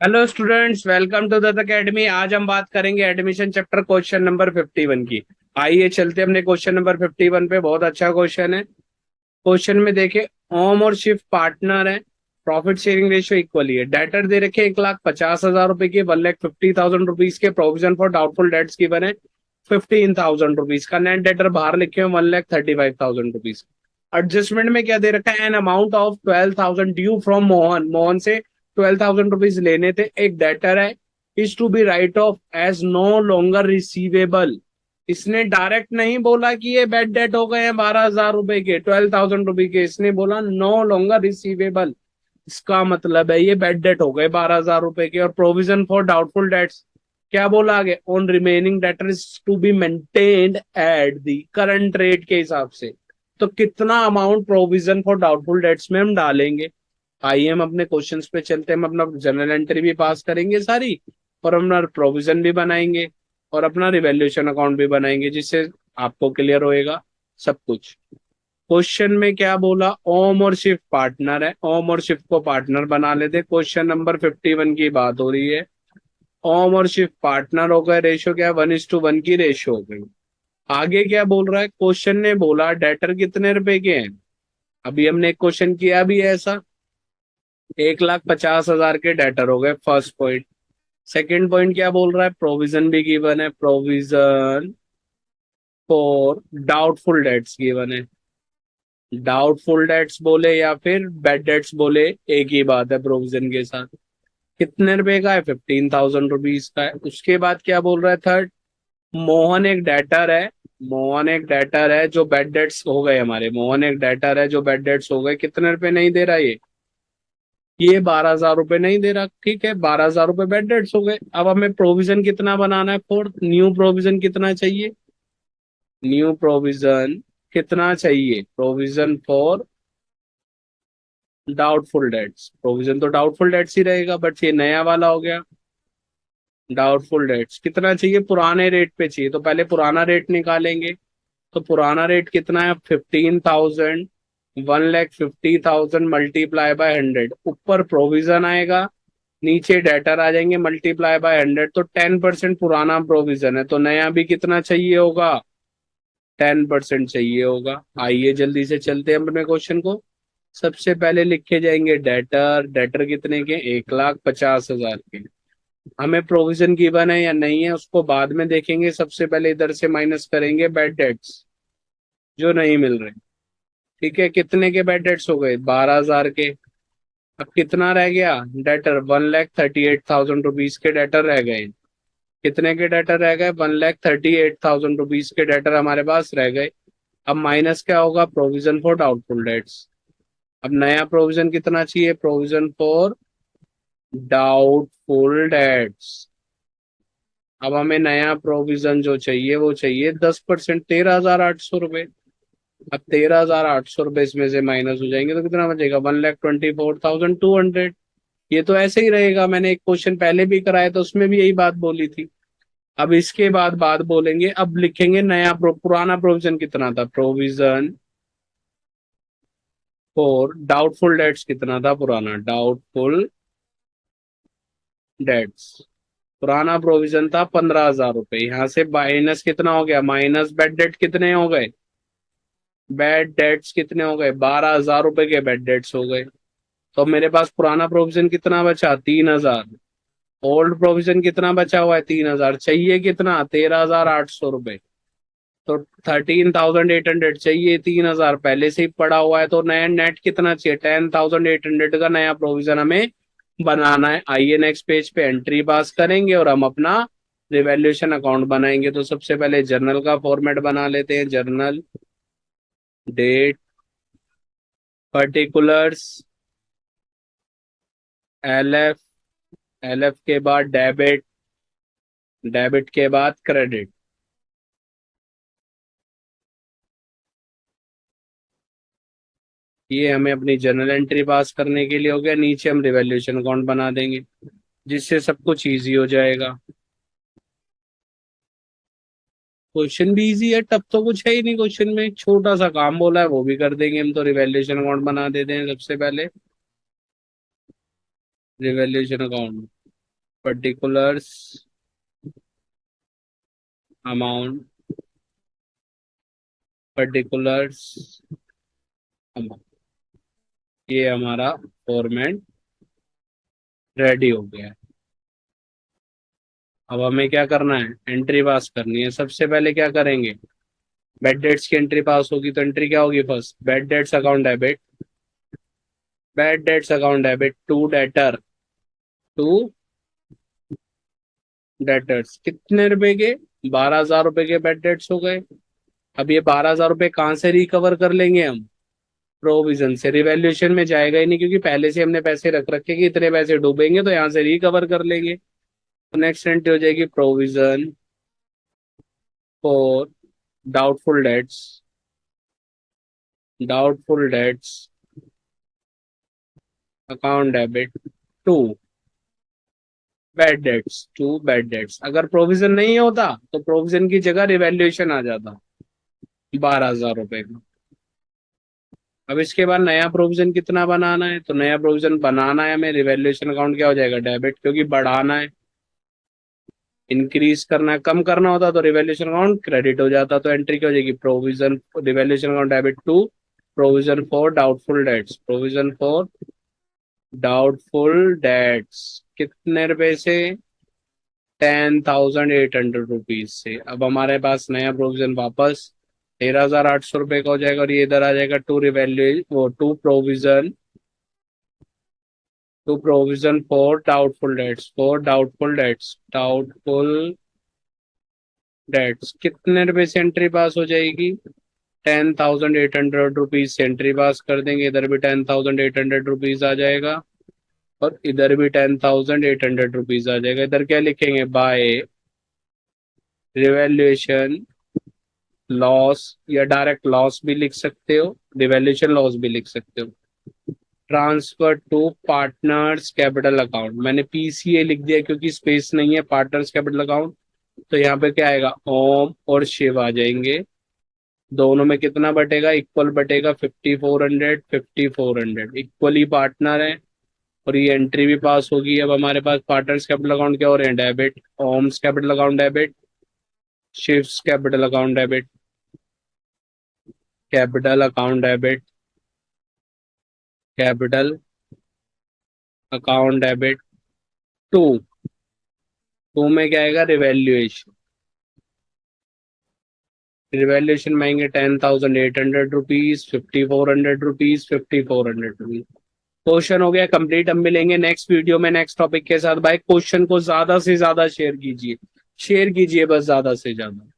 Hello students, welcome to the academy. आज हम बात करेंगे एडमिशन चैप्टर क्वेश्चन नंबर 51 की। आइए चलते हैं अपने क्वेश्चन नंबर 51 पे। बहुत अच्छा क्वेश्चन है। क्वेश्चन में देखे, ओम और शिव पार्टनर है, प्रॉफिट शेयरिंग रेशियो इक्वली है, डेटर दे रखे 1,50,000 रुपए के, 1,50,000 रुपीज के, प्रोविजन फॉर डाउटफुल डेट्स की बने 15,000 रुपीज का, नेट डेटर बाहर लिखे हुए 1,35,000 रुपीज। एडजस्टमेंट में क्या दे रखा है, an amount of 12,000 due from Mohan. Mohan से 12,000 रुपीज लेने थे। एक डेटर है, is to be write off as no longer receivable. इसने डायरेक्ट नहीं बोला कि ये बैड डेट हो गए हैं 12,000 रुपए के, 12,000 रुपए के। इसने बोला नो लॉन्गर रिसीवेबल। इसका मतलब है ये बैड डेट हो गए 12,000 रुपए के। और प्रोविजन फॉर डाउटफुल डेट्स क्या बोला आगे, on remaining debtor is to be maintained at the current rate के हिसाब से। तो कितना amount provision for doubtful debts में हम डालेंगे। आइए हम अपने क्वेश्चंस पे चलते हैं। हम अपना जनरल एंट्री भी पास करेंगे सारी, और अपना प्रोविजन भी बनाएंगे, और अपना रिवैल्यूएशन अकाउंट भी बनाएंगे, जिससे आपको क्लियर होएगा सब कुछ। क्वेश्चन में क्या बोला, ओम और शिव पार्टनर है। ओम और शिव को पार्टनर बना लेते। क्वेश्चन नंबर 51 की बात हो रही है। ओम और शिव पार्टनर हो गए, रेशो क्या है, 1:1 की रेशो हो गई। आगे क्या बोल रहा है, क्वेश्चन ने बोला डेटर कितने रुपए के हैं। अभी हमने एक क्वेश्चन किया भी है ऐसा। 1,50,000 के डेटर हो गए, फर्स्ट पॉइंट। सेकंड पॉइंट क्या बोल रहा है, प्रोविजन भी गिवन है, provision for doubtful dates given है। डाउटफुल डेट्स बोले या फिर बैड डेट्स बोले, एक ही बात है प्रोविजन के साथ। कितने रुपए का है, 15,000 रुपीज का है। उसके बाद क्या बोल रहा है, थर्ड, मोहन एक डेटर है। मोहन एक डेटर है जो बैड डेट्स हो गए हमारे। मोहन एक डेटर है जो बैड डेट्स हो गए। कितने रुपए नहीं दे रहा ये 12,000 रुपए नहीं दे रहा। ठीक है, 12,000 रुपए बैड डेट्स हो गए। अब हमें प्रोविजन कितना बनाना है, फोर्थ न्यू प्रोविजन कितना चाहिए। न्यू प्रोविजन कितना चाहिए, provision for doubtful debts. Provision तो डाउटफुल डेट्स ही रहेगा, बट ये नया वाला हो गया। डाउटफुल डेट्स कितना चाहिए, पुराने रेट पे चाहिए, तो पहले पुराना रेट निकालेंगे। तो पुराना रेट कितना है, 15,000। 1,50,000 मल्टीप्लाई बाय 100, ऊपर प्रोविजन आएगा, नीचे डेटर आ जाएंगे, मल्टीप्लाई बाय 100। तो 10% पुराना प्रोविजन है, तो नया भी कितना चाहिए होगा, 10% चाहिए होगा। आइए जल्दी से चलते हैं अपने क्वेश्चन को। सबसे पहले लिखे जाएंगे डेटर। डेटर कितने के, 1,50,000 के। हमें प्रोविजन गिवन है या नहीं है उसको बाद में देखेंगे। सबसे पहले इधर से माइनस करेंगे बैड डेट्स जो नहीं मिल रहे। ठीक है, कितने के बैड डेट्स हो गए, 12,000 के। अब कितना रह गया डेटर, 1,38,000 रुपीज के डेटर रह गए। कितने के डेटर रह गए, 1,38,000 रुपीज के डेटर हमारे पास रह गए। अब माइनस क्या होगा, प्रोविजन फॉर डाउटफुल डेट्स। अब नया प्रोविजन कितना चाहिए, प्रोविजन फॉर डाउटफुल डेट्स। अब हमें नया प्रोविजन जो चाहिए वो चाहिए 10%, 13,800 रुपये। अब 13,800 रुपये इसमें से माइनस हो जाएंगे तो कितना बचेगा, 1,24,200। ये तो ऐसे ही रहेगा, मैंने एक क्वेश्चन पहले भी कराया था उसमें भी यही बात बोली थी। अब इसके बाद बात बोलेंगे, अब लिखेंगे नया पुराना प्रोविजन कितना था, प्रोविजन फॉर डाउटफुल डेट्स कितना था पुराना, डाउटफुल डेट्स। पुराना प्रोविजन था 15,000 रुपये। यहाँ से माइनस कितना हो गया, माइनस बैड डेट कितने हो गए, बैड डेट्स कितने हो गए, 12,000 रुपए के बैड डेट्स हो गए। तो मेरे पास पुराना प्रोविजन कितना बचा, 3,000। ओल्ड प्रोविजन कितना बचा हुआ है, 3,000। चाहिए कितना, 13,800 रुपये। तो 13,800 चाहिए, 3,000 पहले से ही पड़ा हुआ है, तो नया नेट कितना चाहिए, 10,800 का नया प्रोविजन हमें बनाना है। आइए नेक्स्ट पेज पे एंट्री पास करेंगे और हम अपना रिवैल्यूएशन अकाउंट बनाएंगे। तो सबसे पहले जर्नल का फॉर्मेट बना लेते हैं। Journal, date, particulars, LF, LF के बाद डेबिट, डेबिट के बाद क्रेडिट। ये हमें अपनी जर्नल एंट्री पास करने के लिए हो गया। नीचे हम रिवैल्यूएशन अकाउंट बना देंगे, जिससे सब कुछ इजी हो जाएगा। क्वेश्चन भी इजी है, टफ तो कुछ है ही नहीं क्वेश्चन में। छोटा सा काम बोला है वो भी कर देंगे हम। तो रिवैल्यूएशन अकाउंट बना देते हैं सबसे पहले। Revaluation account particulars amount, particulars amount, ये हमारा फॉर्मेट रेडी हो गया है। अब हमें क्या करना है, एंट्री पास करनी है। सबसे पहले क्या करेंगे, बैड डेट्स की एंट्री पास होगी तो एंट्री क्या होगी, first bad debts account debit, bad debts account debit to debtor, to debtors. कितने रुपए के, 12,000 रुपए के बैड डेट्स हो गए। अब ये 12,000 रुपए कहाँ से रिकवर कर लेंगे हम, प्रोविजन से। रिवैल्यूएशन में जाएगा ही नहीं क्योंकि पहले से हमने पैसे रख रखे कि इतने पैसे डूबेंगे तो यहाँ से रिकवर कर लेंगे। तो नेक्स्ट एंट्री हो जाएगी provision for doubtful debts, doubtful debts account debit to bad debts, to bad debts. अगर प्रोविजन नहीं होता तो प्रोविजन की जगह रिवैल्यूएशन आ जाता 12,000 रुपए का। अब इसके बाद नया प्रोविजन कितना बनाना है, तो नया प्रोविजन बनाना है हमें, रिवैल्यूएशन अकाउंट क्या हो जाएगा, डेबिट, क्योंकि बढ़ाना है। इंक्रीज करना है, कम करना होता तो रिवैल्यूएशन अकाउंट क्रेडिट हो जाता। तो एंट्री क्या हो जाएगी, provision revaluation account debit to provision for doubtful debts, provision for doubtful debts. कितने रुपए से, 10,800 रुपीज से। अब हमारे पास नया प्रोविजन वापस 13,800 रुपए का हो जाएगा और ये इधर आ जाएगा टू रिवैल्यू, वो to provision for doubtful debts, for doubtful debts, doubtful debts. कितने रुपए से एंट्री पास हो जाएगी, 10,800 रुपीज से एंट्री पास कर देंगे। इधर भी 10,800 रुपीज आ जाएगा और इधर भी 10,800 रुपीज आ जाएगा। इधर क्या लिखेंगे, बाय रिवैल्यूएशन लॉस, या डायरेक्ट लॉस भी लिख सकते हो, रिवैल्यूएशन लॉस भी लिख सकते हो। Transfer to partners capital account, मैंने पीसीए लिख दिया क्योंकि स्पेस नहीं है, पार्टनर्स कैपिटल अकाउंट। तो यहाँ पे क्या आएगा, ओम और शिव आ जाएंगे। दोनों में कितना बटेगा, इक्वल बटेगा, 5,400 5,400 इक्वली पार्टनर है। और ये एंट्री भी पास होगी। अब हमारे पास पार्टनर्स कैपिटल अकाउंट क्या हो रहे हैं, debit, Om's capital account debit, Shiv's capital account debit, capital account debit, capital account debit to, to में क्या आएगा, रिवैल्यूएशन, रिवैल्यूएशन में आएंगे 10,800 रुपीज, 5,400 रुपीज, 5,400 रुपीज। क्वेश्चन हो गया कंप्लीट। हम मिलेंगे नेक्स्ट वीडियो में नेक्स्ट टॉपिक के साथ। भाई क्वेश्चन को ज्यादा से ज्यादा शेयर कीजिए, शेयर कीजिए बस ज्यादा से ज्यादा।